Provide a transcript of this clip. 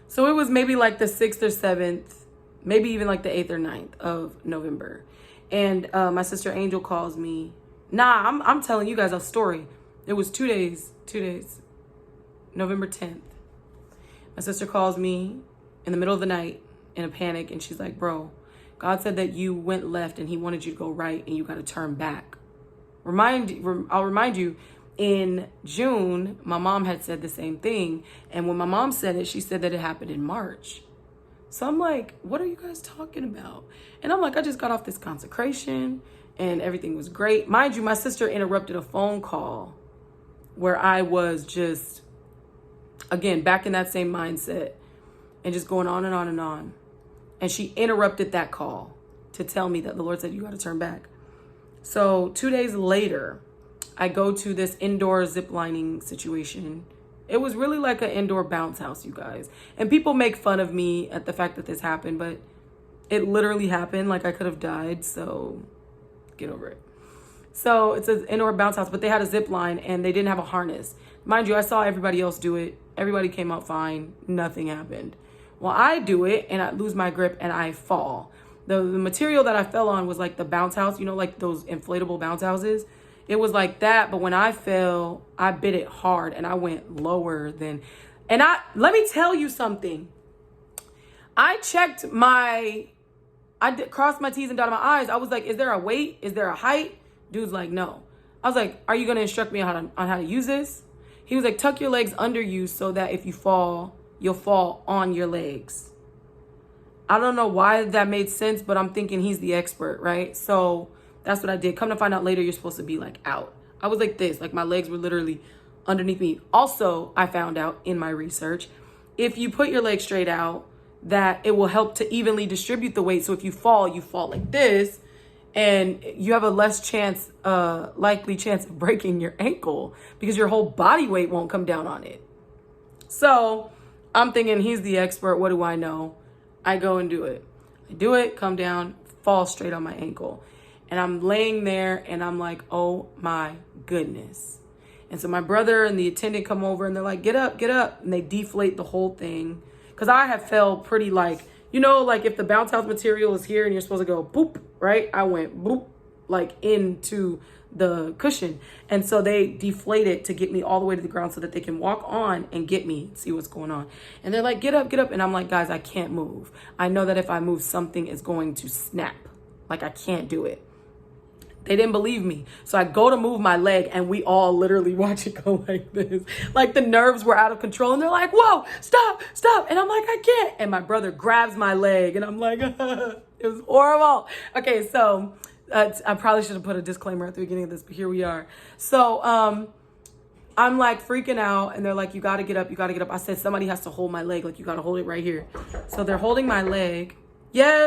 So it was maybe like the 6th or 7th, maybe even like the 8th or 9th of November. And my sister Angel calls me. Nah, I'm telling you guys a story. It was 2 days, November 10th. My sister calls me in the middle of the night in a panic, and she's like, bro, God said that you went left and he wanted you to go right, and you got to turn back. I'll remind you, in June, my mom had said the same thing. And when my mom said it, she said that it happened in March. So I'm like, what are you guys talking about? And I'm like, I just got off this consecration and everything was great. Mind you, my sister interrupted a phone call where I was just, again, back in that same mindset and just going on and on and on. And she interrupted that call to tell me that the Lord said, you got to turn back. So 2 days later, I go to this indoor zip lining situation. It was really like an indoor bounce house, you guys. And people make fun of me at the fact that this happened, but it literally happened. Like, I could have died, so get over it. So it's an indoor bounce house, but they had a zip line and they didn't have a harness. Mind you, I saw everybody else do it. Everybody came out fine. Nothing happened. Well, I do it and I lose my grip and I fall. The material that I fell on was like the bounce house, you know, like those inflatable bounce houses. It was like that, but when I fell, I bit it hard and I went lower than, and let me tell you something. I crossed my T's and dotted my I's. I was like, is there a weight? Is there a height? Dude's like, no. I was like, are you going to instruct me on how to use this? He was like, tuck your legs under you so that if you fall, you'll fall on your legs. I don't know why that made sense, but I'm thinking he's the expert, right? So that's what I did. Come to find out later, you're supposed to be like out. I was like this, like my legs were literally underneath me. Also, I found out in my research, if you put your legs straight out, that it will help to evenly distribute the weight. So if you fall like this, and you have a less likely chance of breaking your ankle because your whole body weight won't come down on it. So I'm thinking he's the expert. What do I know? I go and do it. I do it, come down, fall straight on my ankle. And I'm laying there and I'm like, oh my goodness. And so my brother and the attendant come over and they're like, get up, get up. And they deflate the whole thing. Because I have felt pretty like, you know, like if the bounce house material is here and you're supposed to go boop, right? I went boop, like into the cushion. And so they deflate it to get me all the way to the ground so that they can walk on and get me, see what's going on. And they're like, get up, get up. And I'm like, guys, I can't move. I know that if I move, something is going to snap. Like, I can't do it. They didn't believe me. So I go to move my leg and we all literally watch it go like this. Like the nerves were out of control and they're like, whoa, stop, stop. And I'm like, I can't. And my brother grabs my leg and I'm like, it was horrible. Okay, so I probably should have put a disclaimer at the beginning of this, but here we are. So I'm like freaking out and they're like, you got to get up, you got to get up. I said, somebody has to hold my leg. Like, you got to hold it right here. So they're holding my leg. Yes.